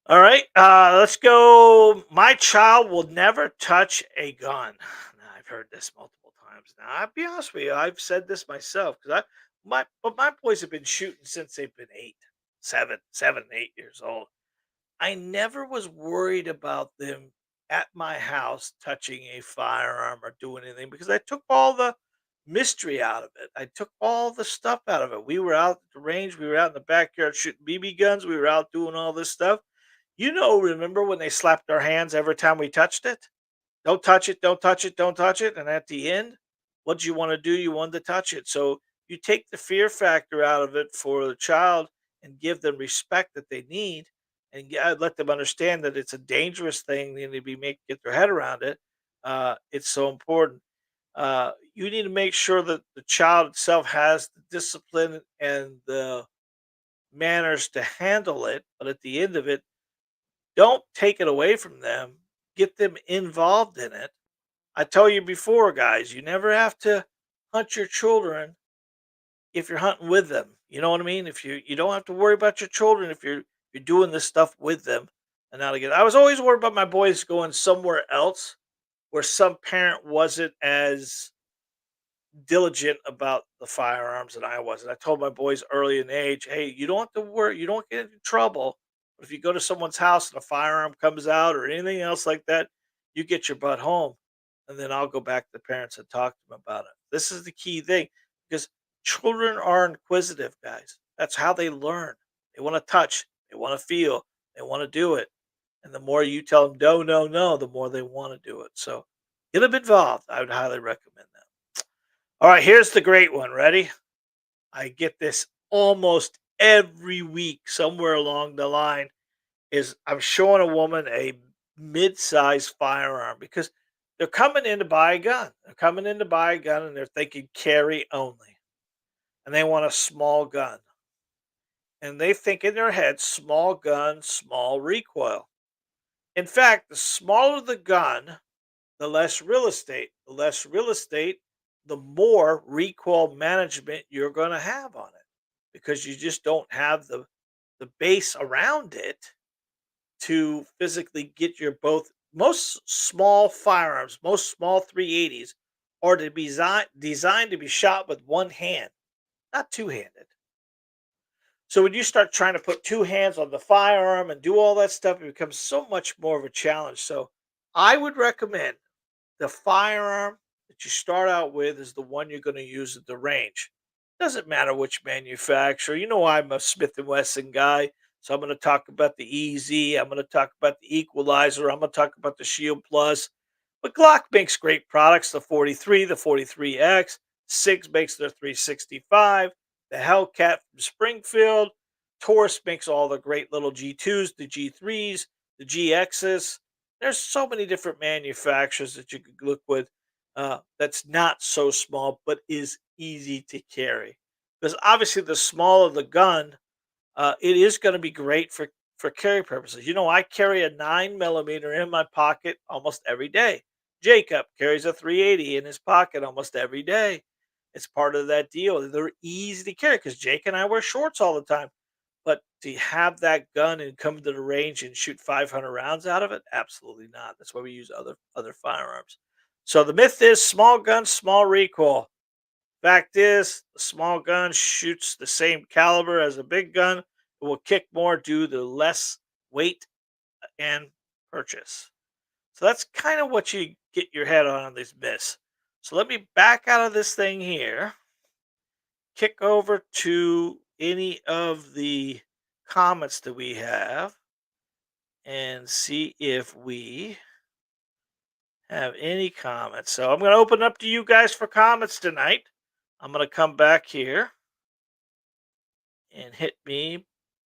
All right, let's go. My child will never touch a gun. Now, I've heard this multiple times. Now, I'll be honest with you, I've said this myself because my boys have been shooting since they've been 8, 7, 8 years old. I never was worried about them at my house touching a firearm or doing anything because I took all the mystery out of it. I took all the stuff out of it. We were out at the range, we were out in the backyard shooting BB guns, we were out doing all this stuff. Remember when they slapped our hands every time we touched it? Don't touch it, don't touch it, don't touch it. And at the end, what do you want to do? You want to touch it. So you take the fear factor out of it for the child and give them respect that they need and let them understand that it's a dangerous thing. They need to be get their head around it. It's so important. You need to make sure that the child itself has the discipline and the manners to handle it. But at the end of it, don't take it away from them. Get them involved in it. I tell you before, guys, you never have to hunt your children if you're hunting with them. You know what I mean? If you don't have to worry about your children if you're doing this stuff with them. And now again, I was always worried about my boys going somewhere else where some parent wasn't as diligent about the firearms than I was. And I told my boys early in age, hey, you don't have to worry, you don't get into trouble. But if you go to someone's house and a firearm comes out or anything else like that, you get your butt home. And then I'll go back to the parents and talk to them about it. This is the key thing because children are inquisitive, guys. That's how they learn. They want to touch, they want to feel, they want to do it. And the more you tell them no, no, no, the more they want to do it. So get them involved. I would highly recommend that. All right, here's the great one. Ready? I get this almost every week somewhere along the line is I'm showing a woman a mid-sized firearm because they're coming in to buy a gun. They're coming in to buy a gun and they're thinking carry only. And they want a small gun. And they think in their head small gun, small recoil. In fact, the smaller the gun, the less real estate. The less real estate, the more recoil management you're going to have on it because you just don't have the base around it to physically get your both most small firearms, most small 380s are to be designed to be shot with one hand, not two-handed. So when you start trying to put two hands on the firearm and do all that stuff, it becomes so much more of a challenge. So I would recommend the firearm that you start out with is the one you're going to use at the range. Doesn't matter which manufacturer. You know I'm a Smith and Wesson guy, so I'm going to talk about the EZ. I'm going to talk about the Equalizer. I'm going to talk about the Shield Plus. But Glock makes great products. The 43, the 43X. Sigs makes their 365. The Hellcat from Springfield. Taurus makes all the great little G2s, the G3s, the GXs. There's so many different manufacturers that you could look with that's not so small, but is easy to carry. Because obviously, the smaller the gun, it is going to be great for carry purposes. I carry a 9 millimeter in my pocket almost every day. Jacob carries a 380 in his pocket almost every day. It's part of that deal. They're easy to carry because Jake and I wear shorts all the time. But to have that gun and come to the range and shoot 500 rounds out of it, absolutely not. That's why we use other firearms. So the myth is small gun, small recoil. Fact is, the small gun shoots the same caliber as a big gun. It will kick more due to less weight and purchase. So that's kind of what you get your head on these myths. So let me back out of this thing here, kick over to any of the comments that we have, and see if we have any comments. So I'm going to open up to you guys for comments tonight. I'm going to come back here and hit me.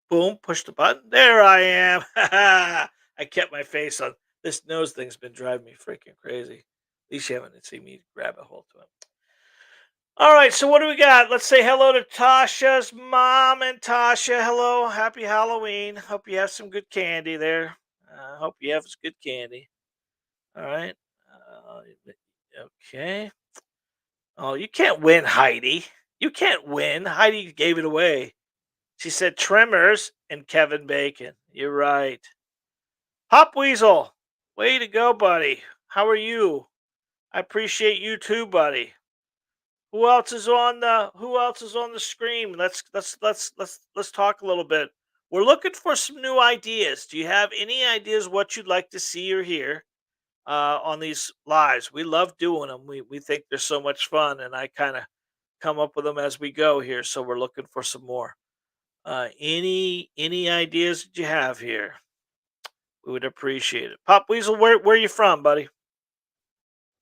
Boom, push the button. There I am. I kept my face on. This nose thing's been driving me freaking crazy. At least you haven't seen me grab a hold to him. All right, so what do we got? Let's say hello to Tasha's mom and Tasha. Hello, happy Halloween. Hope you have some good candy there. Hope you have some good candy. All right. Okay. Oh, you can't win, Heidi. You can't win. Heidi gave it away. She said Tremors and Kevin Bacon. You're right. Hop Weasel. Way to go, buddy. How are you? I appreciate you too, buddy. Who else is on the screen? Let's talk a little bit. We're looking for some new ideas. Do you have any ideas what you'd like to see or hear on these lives? We love doing them. We think they're so much fun, and I kind of come up with them as we go here. So we're looking for some more. Any ideas that you have here? We would appreciate it. Pop Weasel, where you from, buddy?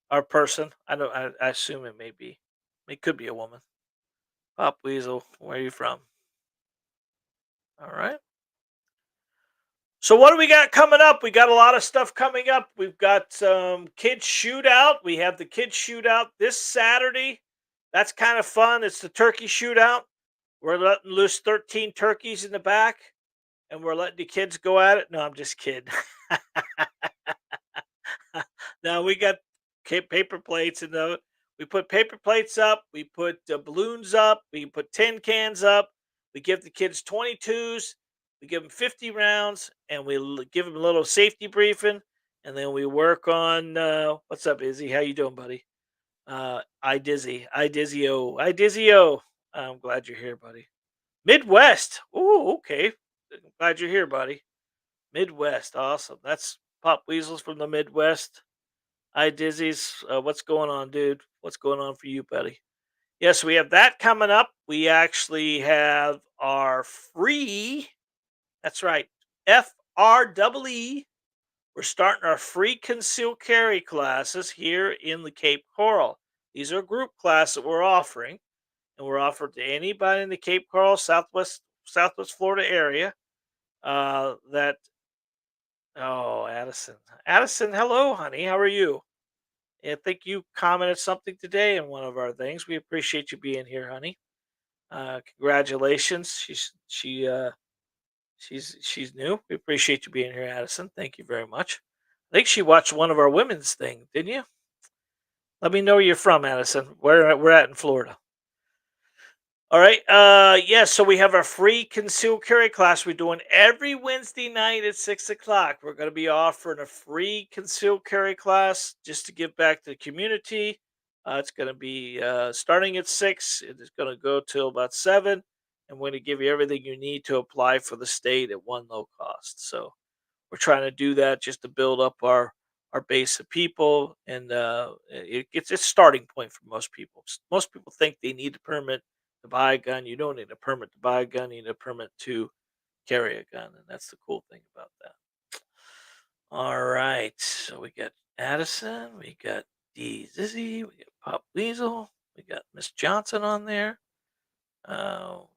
Our person? I know. I assume it may be. It could be a woman. Pop Weasel, where are you from? All right. So what do we got coming up? We got a lot of stuff coming up. We've got some kids shootout. We have the kids shootout this Saturday. That's kind of fun. It's the turkey shootout. We're letting loose 13 turkeys in the back, and we're letting the kids go at it. No, I'm just kidding. Now we got paper plates and we put paper plates up. We put balloons up. We put tin cans up. We give the kids 22s. We give them 50 rounds, and we give them a little safety briefing. And then we work on what's up, Izzy? How you doing, buddy? I Dizzio. I'm glad you're here, buddy. Midwest. Oh, okay. Glad you're here, buddy. Midwest, awesome. That's Pop Weasels from the Midwest. Hi, Dizzy's. What's going on, dude? What's going on for you, buddy? Yes, we have that coming up. We actually have our free. That's right, FREE. We're starting our free concealed carry classes here in the Cape Coral. These are group classes that we're offering, and we're offered to anybody in the Cape Coral, Southwest Florida area. That Oh, Addison, hello, honey. How are you? I think you commented something today in one of our things. We appreciate you being here, honey. Congratulations. She's new. We appreciate you being here, Addison. Thank you very much. I think she watched one of our women's thing, didn't you? Let me know where you're from, Addison. Where we're at in Florida. All right. Yes. So we have our free concealed carry class we're doing every Wednesday night at 6 o'clock. We're going to be offering a free concealed carry class just to give back to the community. It's going to be starting at 6. It is going to go till about 7, and we're going to give you everything you need to apply for the state at one low cost. So we're trying to do that just to build up our base of people, and it's a starting point for most people. Most people think they need a permit to buy a gun. You don't need a permit to buy a gun. You need a permit to carry a gun, and that's the cool thing about that. All right, so we got Addison, we got D Zizzy, we got Pop Weasel, we got Miss Johnson on there.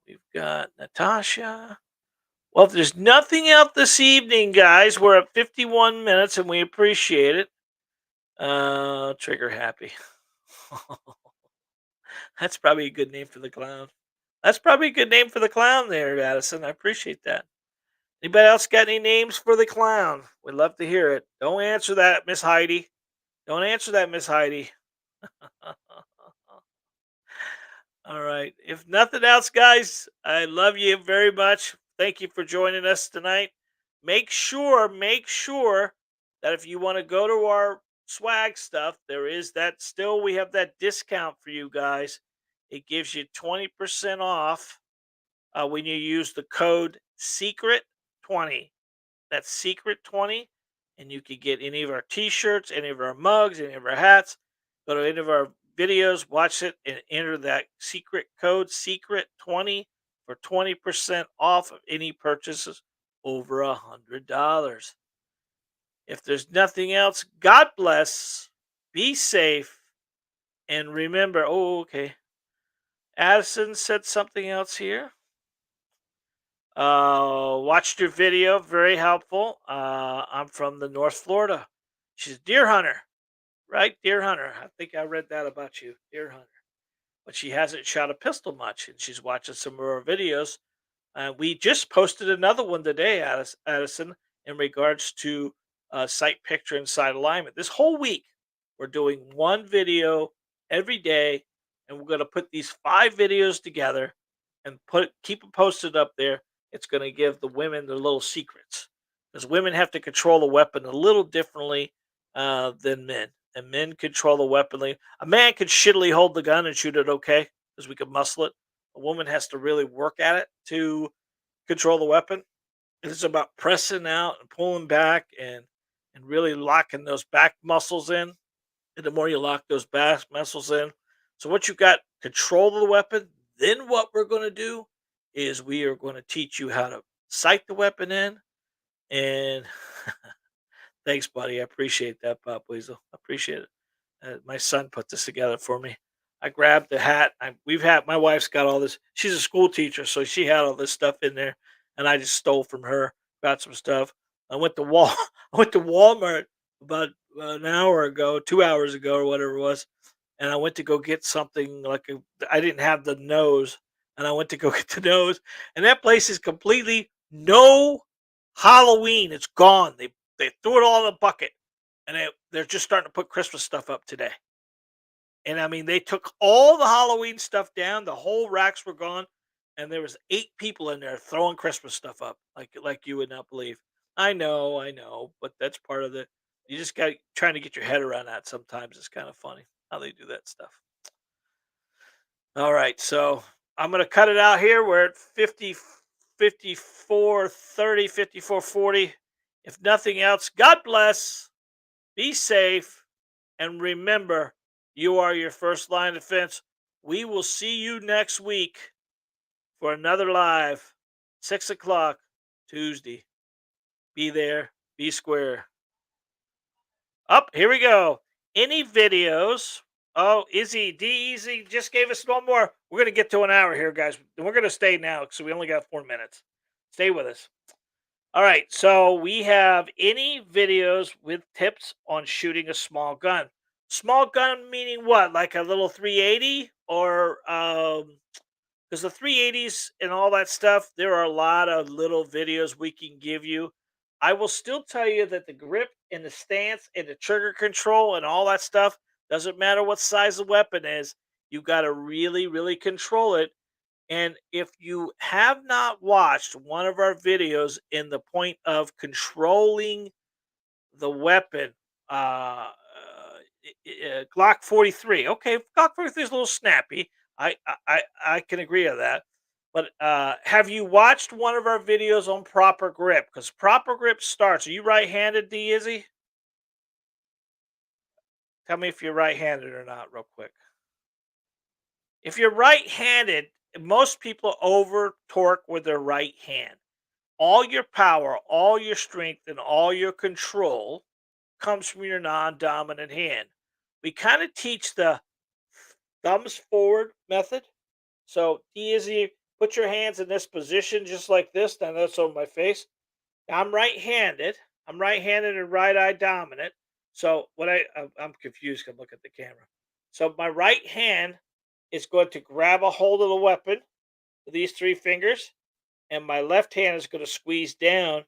We've got Natasha. Well, if there's nothing else this evening, guys, we're at 51 minutes and we appreciate it. Trigger happy. That's probably a good name for the clown. That's probably a good name for the clown there, Addison. I appreciate that. Anybody else got any names for the clown? We'd love to hear it. Don't answer that, Miss Heidi. Don't answer that, Miss Heidi. All right. If nothing else, guys, I love you very much. Thank you for joining us tonight. Make sure that if you want to go to our swag stuff, there is that still we have that discount for you guys. It gives you 20% off when you use the code secret20. That's secret 20, and you can get any of our t-shirts, any of our mugs, any of our hats. Go to any of our videos, watch it, and enter that secret code secret 20 for 20% off of any purchases over $100. If there's nothing else, God bless, be safe, and remember. Oh, okay, Addison said something else here. Watched your video, very helpful. I'm from the North Florida. She's a deer hunter, right? Deer hunter. I think I read that about you, deer hunter. But she hasn't shot a pistol much, and she's watching some of our videos. We just posted another one today, Addison, in regards to sight picture and sight alignment. This whole week, we're doing one video every day, and we're going to put these 5 videos together and keep them posted up there. It's going to give the women their little secrets, because women have to control the weapon a little differently than men, and men control the weaponry. A man could shittily hold the gun and shoot it okay, because we can muscle it. A woman has to really work at it to control the weapon. It's about pressing out and pulling back and really locking those back muscles in. And the more you lock those back muscles in, so once you've got control of the weapon, then what we're going to do is we are going to teach you how to sight the weapon in. And thanks, buddy. I appreciate that, Pop Weasel. I appreciate it. My son put this together for me. I grabbed the hat. We've had my wife's got all this. She's a school teacher, so she had all this stuff in there, and I just stole from her. Got some stuff. I went to Wal. I went to Walmart about an hour ago, 2 hours ago, or whatever it was, and I went to go get something like a. I didn't have the nose, and I went to go get the nose, and that place is completely no Halloween. It's gone. They threw it all in a bucket, and they're just starting to put Christmas stuff up today. And I mean, they took all the Halloween stuff down. The whole racks were gone, and there was 8 people in there throwing Christmas stuff up, like you would not believe. I know, but that's part of the. You just got trying to get your head around that. Sometimes it's kind of funny how they do that stuff. All right, so I'm gonna cut it out here. We're at 50, 54, 30, 54, 40. If nothing else, God bless. Be safe. And remember, you are your first line of defense. We will see you next week for another live, 6 o'clock Tuesday. Be there, be square. Up, here we go. Any videos? Oh, Izzy, D Easy just gave us one more. We're going to get to an hour here, guys. We're going to stay now because we only got 4 minutes. Stay with us. All right, so we have any videos with tips on shooting a small gun. Small gun meaning what? Like a little 380 or because the 380s and all that stuff, there are a lot of little videos we can give you. I will still tell you that the grip and the stance and the trigger control and all that stuff doesn't matter what size the weapon is. You got to really, really control it. And if you have not watched one of our videos in the point of controlling the weapon, uh, Glock 43, okay, Glock 43 is a little snappy. I can agree on that. But have you watched one of our videos on proper grip? Because proper grip starts. Are you right-handed, D Izzy? Tell me if you're right-handed or not, real quick. If you're right-handed, most people over torque with their right hand. All your power, all your strength, and all your control comes from your non-dominant hand. We kind of teach the thumbs forward method. So easy. Put your hands in this position, just like this. Now that's over my face. Now, I'm right-handed. I'm right-handed and right eye dominant. So I'm confused. Can look at the camera. So my right hand is going to grab a hold of the weapon with these three fingers, and my left hand is going to squeeze down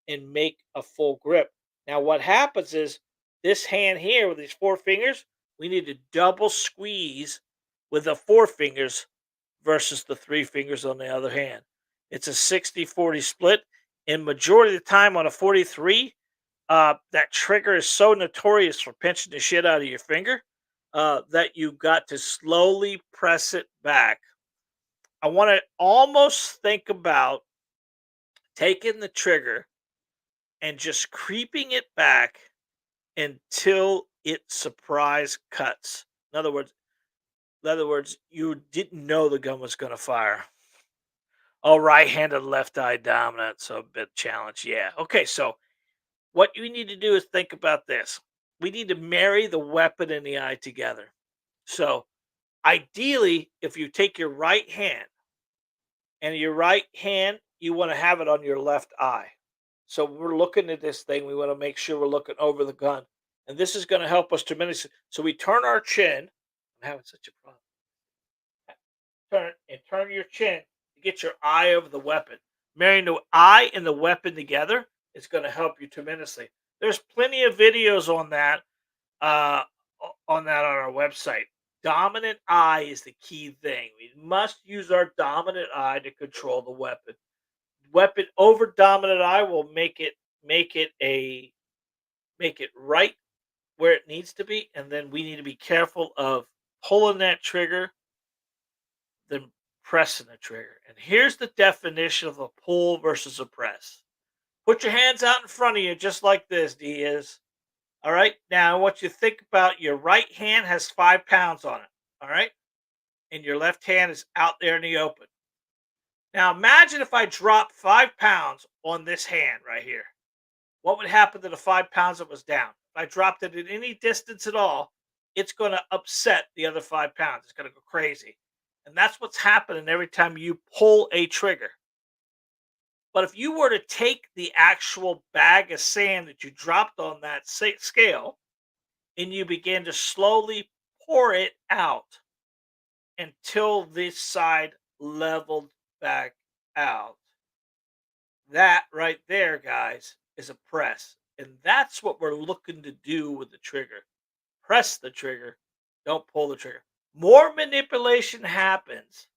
and make a full grip. Now, what happens is this hand here with these four fingers, we need to double squeeze with the four fingers versus the three fingers on the other hand. It's a 60-40 split. And majority of the time on a 43, that trigger is so notorious for pinching the shit out of your finger that you've got to slowly press it back. I want to almost think about taking the trigger and just creeping it back until it surprise cuts. In other words, you didn't know the gun was going to fire. Oh, right-handed, left eye dominant, so a bit challenge. Yeah. Okay, so what you need to do is think about this. We need to marry the weapon and the eye together. So, ideally, if you take your right hand and your right hand, you want to have it on your left eye. So, we're looking at this thing, we want to make sure we're looking over the gun. And this is going to help us tremendously. So, we turn our chin. I'm having such a problem. Turn your chin to get your eye over the weapon. Marrying the eye and the weapon together is going to help you tremendously. There's plenty of videos uh, on our website. Dominant eye is the key thing. We must use our dominant eye to control the weapon. Weapon over dominant eye will make it a make it right where it needs to be, and then we need to be careful of pulling that trigger than pressing the trigger. And here's the definition of a pull versus a press. Put your hands out in front of you just like this, Diaz. All right. Now, I want you to think about your right hand has 5 pounds on it. All right. And your left hand is out there in the open. Now, imagine if I dropped 5 pounds on this hand right here. What would happen to the 5 pounds that was down? If I dropped it at any distance at all, it's going to upset the other 5 pounds. It's going to go crazy. And that's what's happening every time you pull a trigger. But if you were to take the actual bag of sand that you dropped on that scale and you begin to slowly pour it out until this side leveled back out, that right there, guys, is a press. And that's what we're looking to do with the trigger. Press the trigger, don't pull the trigger. More manipulation happens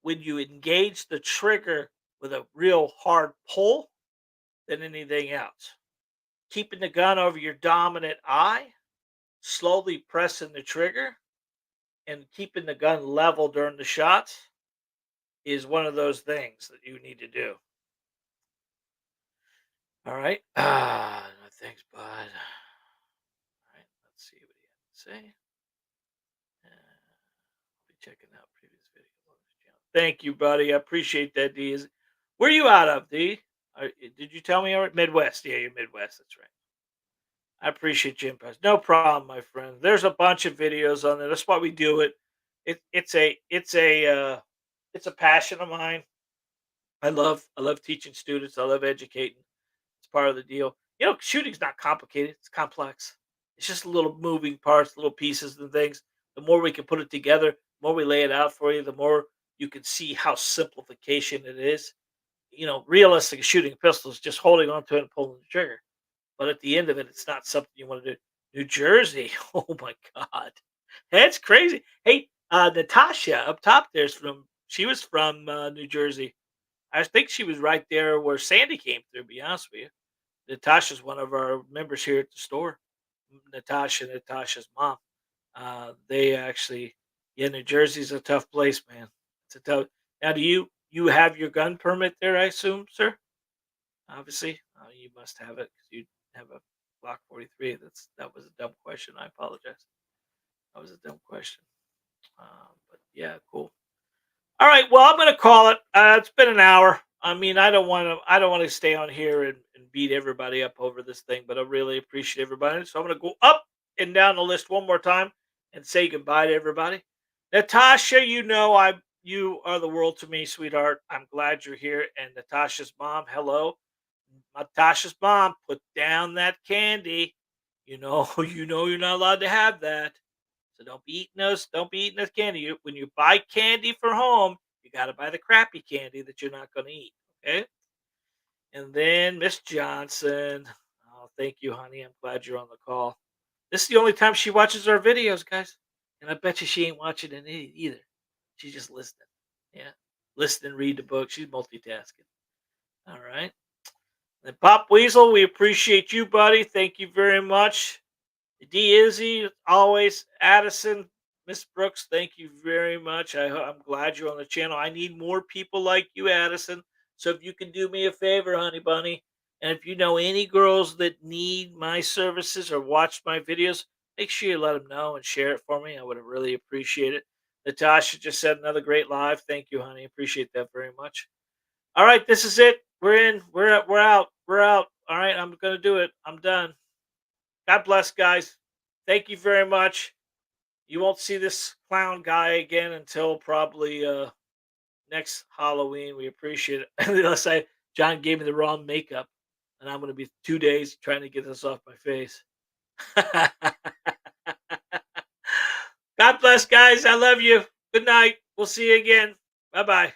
when you engage the trigger with a real hard pull than anything else. Keeping the gun over your dominant eye, slowly pressing the trigger, and keeping the gun level during the shots is one of those things that you need to do. All right. No, thanks, bud. All right. Let's see what he had to say. I'll be checking out previous videos on this channel. Thank you, buddy. I appreciate that, D. Where you out of, D? Did you tell me? Midwest. Yeah, you're Midwest. That's right. I appreciate you, Impact. No problem, my friend. There's a bunch of videos on there. That's why we do it. It's a passion of mine. I love teaching students. I love educating. It's part of the deal. Shooting's not complicated. It's complex. It's just little moving parts, little pieces and things. The more we can put it together, the more we lay it out for you, the more you can see how simplification it is. Realistic shooting a pistol is just holding on to it and pulling the trigger. But at the end of it, it's not something you want to do. New Jersey, oh my God, that's crazy. Hey, Natasha up top there's she was from New Jersey. I think she was right there where Sandy came through. To be honest with you, Natasha's one of our members here at the store. Natasha's mom. They actually, yeah, New Jersey's a tough place, man. It's a tough. Now, do you have your gun permit there? I assume, sir. Obviously, you must have it because you have a Glock 43. That was a dumb question. I apologize. That was a dumb question. But yeah, cool. All right. Well, I'm going to call it. It's been an hour. I mean, I don't want to. I don't want to stay on here and beat everybody up over this thing. But I really appreciate everybody. So I'm going to go up and down the list one more time and say goodbye to everybody. Natasha, you are the world to me, sweetheart. I'm glad you're here. And Natasha's mom, hello. Natasha's mom, put down that candy. You know you're not allowed to have that. So don't be eating those. Don't be eating this candy. When you buy candy for home, you got to buy the crappy candy that you're not going to eat. Okay. And then Miss Johnson. Oh, thank you, honey. I'm glad you're on the call. This is the only time she watches our videos, guys. And I bet you she ain't watching it either. She's just listening. Yeah. Listen and read the book. She's multitasking. All right. And Pop Weasel, we appreciate you, buddy. Thank you very much. D Izzy, always. Addison, Miss Brooks, thank you very much. I'm glad you're on the channel. I need more people like you, Addison. So if you can do me a favor, honey bunny, and if you know any girls that need my services or watch my videos, make sure you let them know and share it for me. I would really appreciate it. Natasha just said another great live. Thank you, honey. Appreciate that very much. All right, this is it. We're in. We're out. We're out. All right, I'm gonna do it. I'm done. God bless, guys. Thank you very much. You won't see this clown guy again until probably next Halloween. We appreciate it. Unless John gave me the wrong makeup, and I'm going to be 2 days trying to get this off my face. God bless, guys. I love you. Good night. We'll see you again. Bye bye.